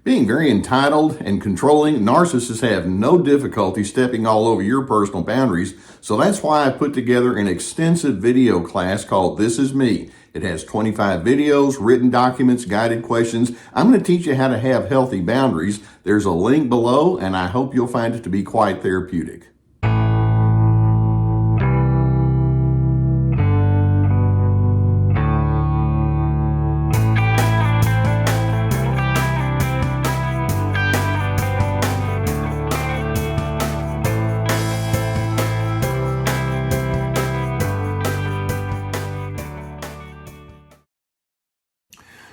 Being very entitled and controlling, narcissists have no difficulty stepping all over your personal boundaries. So that's why I put together an extensive video class called This Is Me. It has 25 videos, written documents, guided questions. I'm going to teach you how to have healthy boundaries. There's a link below, and I hope you'll find it to be quite therapeutic.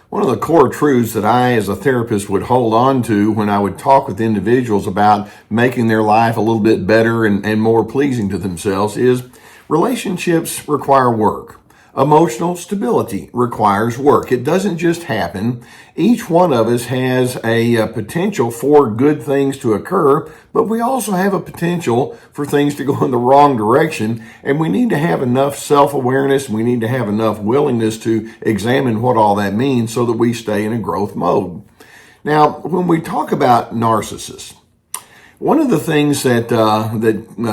One of the core truths that I, as a therapist, would hold on to when I would talk with individuals about making their life a little bit better and more pleasing to themselves is relationships require work. Emotional stability requires work. It doesn't just happen. Each one of us has a potential for good things to occur, but we also have a potential for things to go in the wrong direction, and we need to have enough self-awareness, and we need to have enough willingness to examine what all that means so that we stay in a growth mode. Now, when we talk about narcissists, one of the things that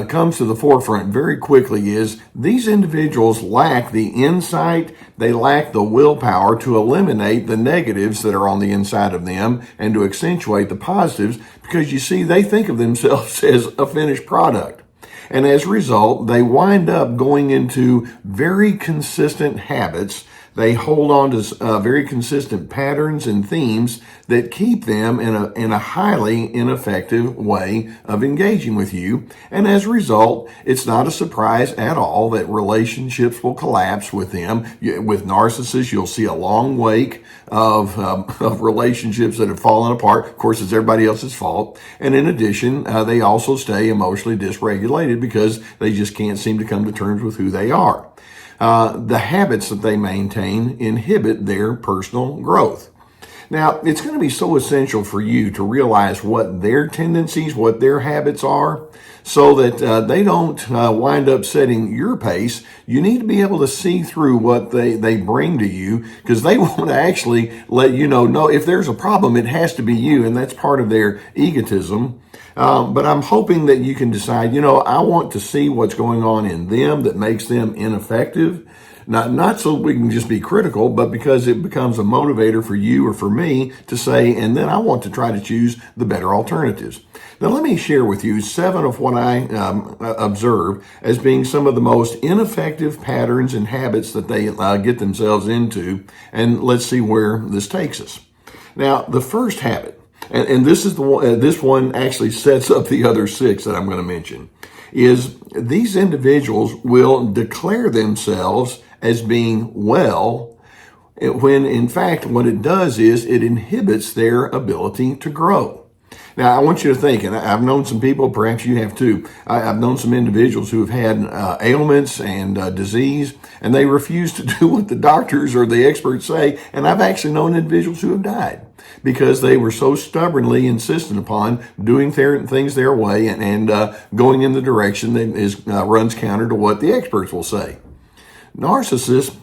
comes to the forefront very quickly is these individuals lack the insight, they lack the willpower to eliminate the negatives that are on the inside of them and to accentuate the positives, because you see, they think of themselves as a finished product. And as a result, they wind up going into very consistent habits. They hold on to very consistent patterns and themes that keep them in a highly ineffective way of engaging with you. And as a result, it's not a surprise at all that relationships will collapse with them. With narcissists, you'll see a long wake of relationships that have fallen apart. Of course, it's everybody else's fault. And in addition, they also stay emotionally dysregulated because they just can't seem to come to terms with who they are. The habits that they maintain inhibit their personal growth. Now, it's going to be so essential for you to realize what their tendencies, what their habits are, so that they don't wind up setting your pace. You need to be able to see through what they bring to you, because they want to actually let you know, if there's a problem, it has to be you, and that's part of their egotism. But I'm hoping that you can decide, I want to see what's going on in them that makes them ineffective. Not so we can just be critical, but because it becomes a motivator for you or for me to say, and then I want to try to choose the better alternatives. Now, let me share with you 7 of what I observe as being some of the most ineffective patterns and habits that they get themselves into, and let's see where this takes us. Now, the first habit, and this is the one, this one actually sets up the other 6 that I'm going to mention, is these individuals will declare themselves as being well, when in fact what it does is it inhibits their ability to grow. Now, I want you to think, and I've known some people, perhaps you have too, I've known some individuals who have had ailments and disease, and they refuse to do what the doctors or the experts say, and I've actually known individuals who have died because they were so stubbornly insistent upon doing things their way and going in the direction that runs counter to what the experts will say. Narcissists,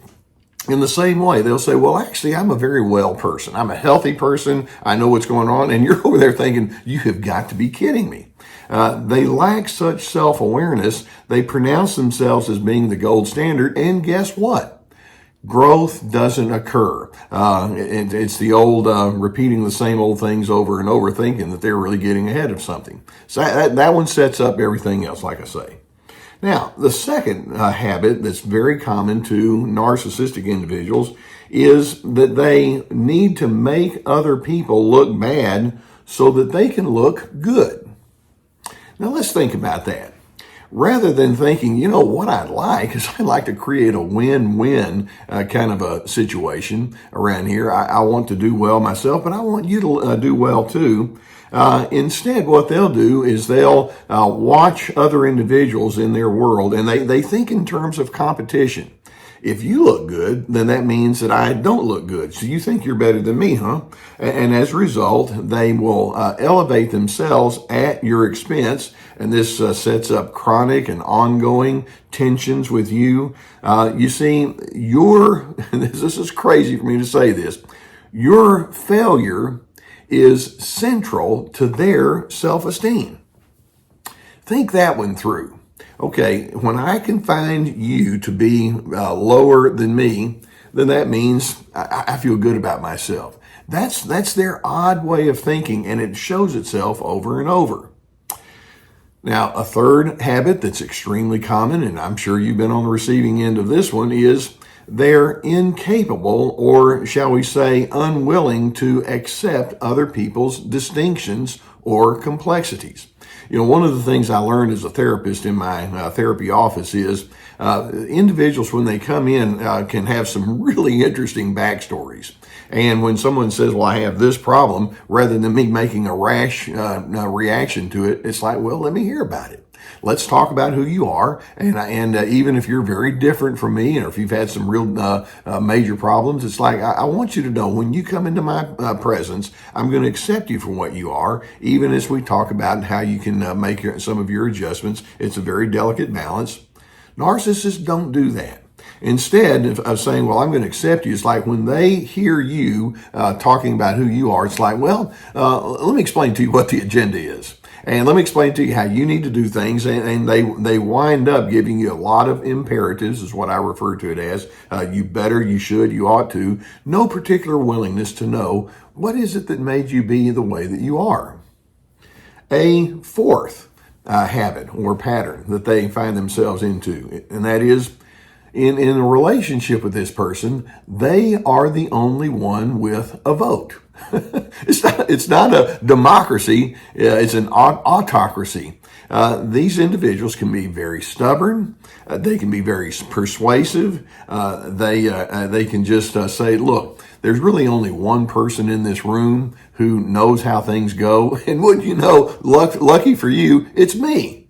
in the same way, they'll say, well, actually, I'm a very well person. I'm a healthy person. I know what's going on. And you're over there thinking, you have got to be kidding me. They lack such self-awareness. They pronounce themselves as being the gold standard. And guess what? Growth doesn't occur. It's the old repeating the same old things over and over, thinking that they're really getting ahead of something. So that one sets up everything else, like I say. Now, the second habit that's very common to narcissistic individuals is that they need to make other people look bad so that they can look good. Now, let's think about that. Rather than thinking, what I'd like is I'd like to create a win-win kind of a situation around here. I want to do well myself, but I want you to do well too. Instead, what they'll do is they'll watch other individuals in their world, and they think in terms of competition. If you look good, then that means that I don't look good. So you think you're better than me, huh? And as a result, they will elevate themselves at your expense. And this sets up chronic and ongoing tensions with you. You see, this is crazy for me to say this. Your failure is central to their self-esteem. Think that one through. Okay, when I can find you to be lower than me, then that means I feel good about myself. That's their odd way of thinking, and it shows itself over and over. Now, a third habit that's extremely common, and I'm sure you've been on the receiving end of this one, is they're incapable, or shall we say unwilling, to accept other people's distinctions or complexities. One of the things I learned as a therapist in my therapy office is individuals, when they come in, can have some really interesting backstories. And when someone says, well, I have this problem, rather than me making a rash reaction to it, it's like, well, let me hear about it. Let's talk about who you are. And even if you're very different from me, or if you've had some real major problems, it's like, I want you to know when you come into my presence, I'm going to accept you for what you are, even as we talk about how you can make some of your adjustments. It's a very delicate balance. Narcissists don't do that. Instead of saying, well, I'm going to accept you, it's like when they hear you talking about who you are, it's like, well, let me explain to you what the agenda is. And let me explain to you how you need to do things. And they wind up giving you a lot of imperatives, is what I refer to it as. You better, you should, you ought to. No particular willingness to know what is it that made you be the way that you are. A fourth habit or pattern that they find themselves into, and that is, in a relationship with this person, they are the only one with a vote. It's not a democracy, it's an autocracy. These individuals can be very stubborn, they can be very persuasive, they can just say, look, there's really only one person in this room who knows how things go, and wouldn't you know, lucky for you, it's me.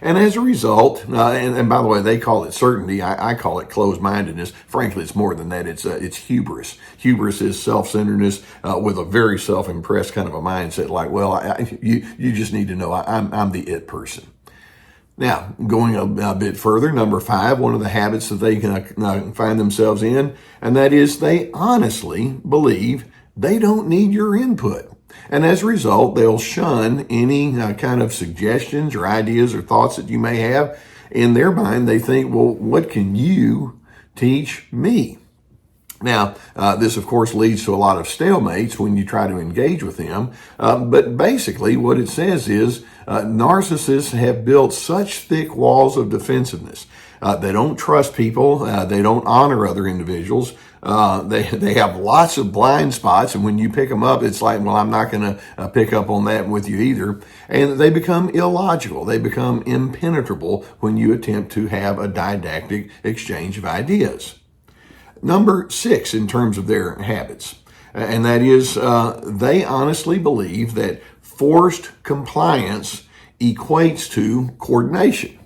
And as a result, and by the way, they call it certainty. I call it closed-mindedness. Frankly, it's more than that. It's hubris. Hubris is self-centeredness with a very self-impressed kind of a mindset. Like, well, you just need to know I'm the it person. Now, going a bit further, number 5, one of the habits that they can find themselves in, and that is they honestly believe they don't need your input. And as a result, they'll shun any kind of suggestions or ideas or thoughts that you may have. In their mind, they think, well, what can you teach me? Now, this, of course, leads to a lot of stalemates when you try to engage with them. But basically, what it says is narcissists have built such thick walls of defensiveness. They don't trust people. They don't honor other individuals. They have lots of blind spots, and when you pick them up, it's like, well, I'm not going to pick up on that with you either. And they become illogical. They become impenetrable when you attempt to have a didactic exchange of ideas. Number 6 in terms of their habits, and that is they honestly believe that forced compliance equates to coordination.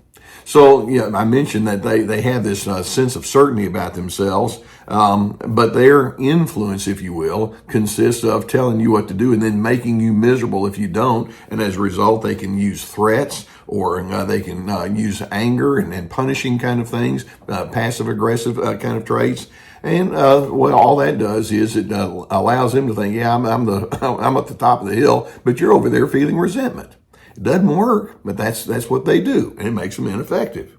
So, I mentioned that they have this sense of certainty about themselves, but their influence, if you will, consists of telling you what to do and then making you miserable if you don't. And as a result, they can use threats, or they can use anger and punishing kind of things, passive-aggressive kind of traits. And well, all that does is it allows them to think, yeah, I'm at the top of the hill, but you're over there feeling resentment. It doesn't work, but that's what they do, and it makes them ineffective.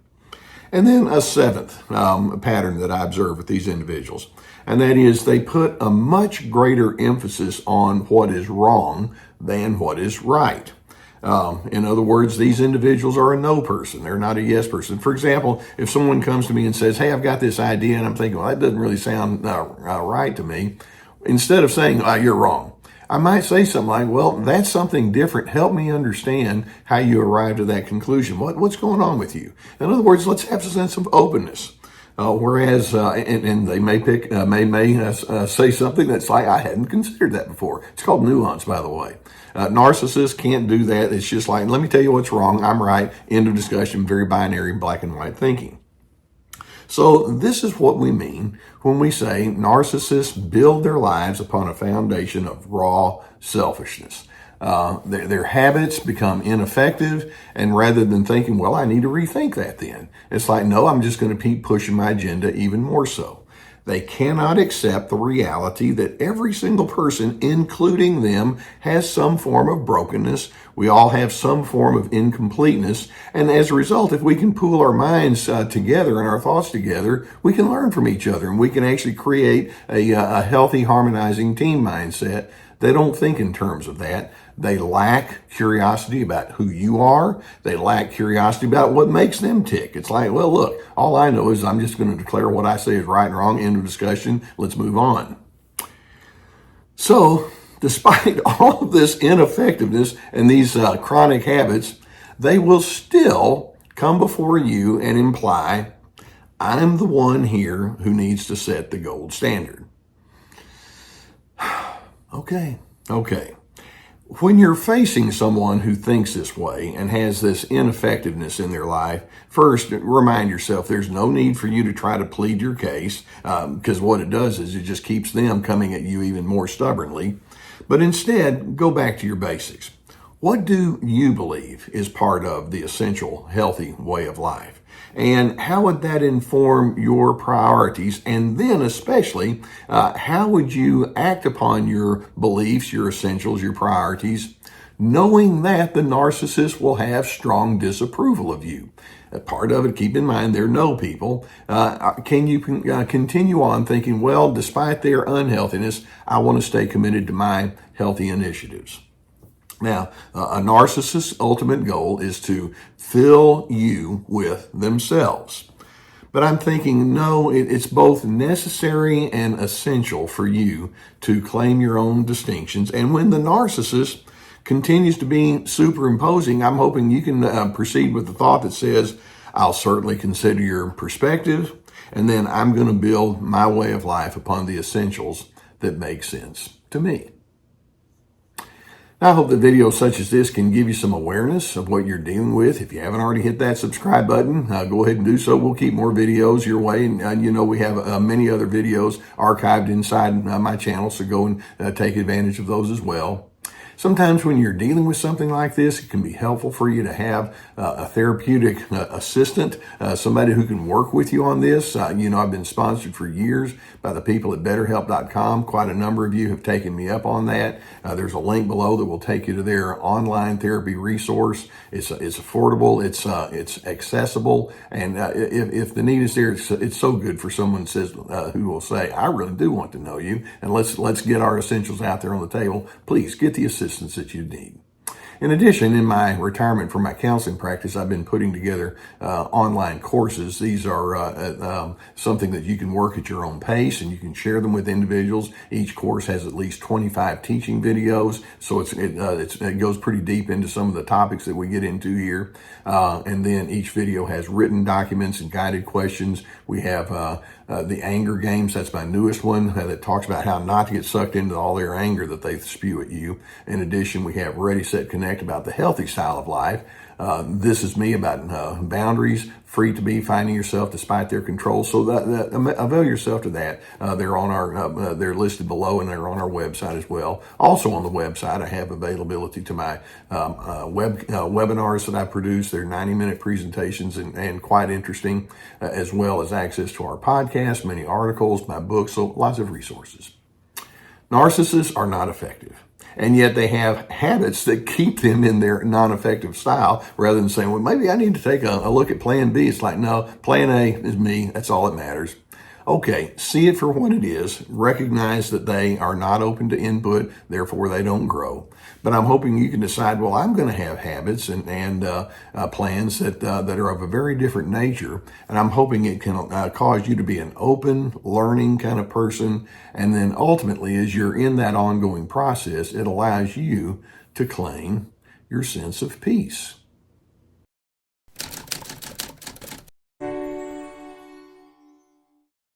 And then a 7th pattern that I observe with these individuals, and that is they put a much greater emphasis on what is wrong than what is right. In other words, these individuals are a no person. They're not a yes person. For example, if someone comes to me and says, hey, I've got this idea, and I'm thinking, well, that doesn't really sound right to me, instead of saying, you're wrong, I might say something like, well, that's something different. Help me understand how you arrived at that conclusion. What's going on with you? In other words, let's have a sense of openness. Whereas, and they may say something that's like, I hadn't considered that before. It's called nuance, by the way. Narcissists can't do that. It's just like, let me tell you what's wrong. I'm right. End of discussion. Very binary, black and white thinking. So this is what we mean when we say narcissists build their lives upon a foundation of raw selfishness. Their habits become ineffective, and rather than thinking, well, I need to rethink that then, it's like, no, I'm just going to keep pushing my agenda even more so. They cannot accept the reality that every single person, including them, has some form of brokenness. We all have some form of incompleteness. And as a result, if we can pool our minds together and our thoughts together, we can learn from each other and we can actually create a healthy, harmonizing team mindset. They don't think in terms of that. They lack curiosity about who you are. They lack curiosity about what makes them tick. It's like, well, look, all I know is I'm just going to declare what I say is right and wrong. End of discussion. Let's move on. So, despite all of this ineffectiveness and these chronic habits, they will still come before you and imply, I'm the one here who needs to set the gold standard. Okay. When you're facing someone who thinks this way and has this ineffectiveness in their life, first, remind yourself there's no need for you to try to plead your case, because what it does is it just keeps them coming at you even more stubbornly. But instead, go back to your basics. What do you believe is part of the essential healthy way of life? And how would that inform your priorities? And then especially, how would you act upon your beliefs, your essentials, your priorities, knowing that the narcissist will have strong disapproval of you? Part of it, keep in mind, they're no people. Can you continue on thinking, well, despite their unhealthiness, I want to stay committed to my healthy initiatives? Now, a narcissist's ultimate goal is to fill you with themselves. But I'm thinking, no, it's both necessary and essential for you to claim your own distinctions. And when the narcissist continues to be superimposing, I'm hoping you can proceed with the thought that says, I'll certainly consider your perspective, and then I'm going to build my way of life upon the essentials that make sense to me. I hope that videos such as this can give you some awareness of what you're dealing with. If you haven't already hit that subscribe button, go ahead and do so. We'll keep more videos your way. And we have many other videos archived inside my channel, so go and take advantage of those as well. Sometimes when you're dealing with something like this, it can be helpful for you to have a therapeutic assistant, somebody who can work with you on this. I've been sponsored for years by the people at BetterHelp.com. Quite a number of you have taken me up on that. There's a link below that will take you to their online therapy resource. It's affordable, it's accessible, and if the need is there, it's so good for someone who will say, I really do want to know you, and let's get our essentials out there on the table. Please get the assistance that you need. In addition, in my retirement from my counseling practice, I've been putting together online courses. These are something that you can work at your own pace, and you can share them with individuals. Each course has at least 25 teaching videos, so it goes pretty deep into some of the topics that we get into here. And then each video has written documents and guided questions. We have the anger games. That's my newest one that talks about how not to get sucked into all their anger that they spew at you. In addition, we have Ready, Set, Connect about the healthy style of life. This is me about boundaries, free to be, finding yourself despite their control. So avail yourself to that. They're listed below, and they're on our website as well. Also on the website, I have availability to my webinars that I produce. They're 90-minute presentations and quite interesting, as well as access to our podcast, many articles, my books, so lots of resources. Narcissists are not effective. And yet they have habits that keep them in their non-effective style, rather than saying, well, maybe I need to take a look at plan B. It's like, no, plan A is me. That's all that matters. Okay, see it for what it is. Recognize that they are not open to input, therefore they don't grow. But I'm hoping you can decide, well, I'm going to have habits and plans that are of a very different nature. And I'm hoping it can cause you to be an open, learning kind of person. And then ultimately, as you're in that ongoing process, it allows you to claim your sense of peace.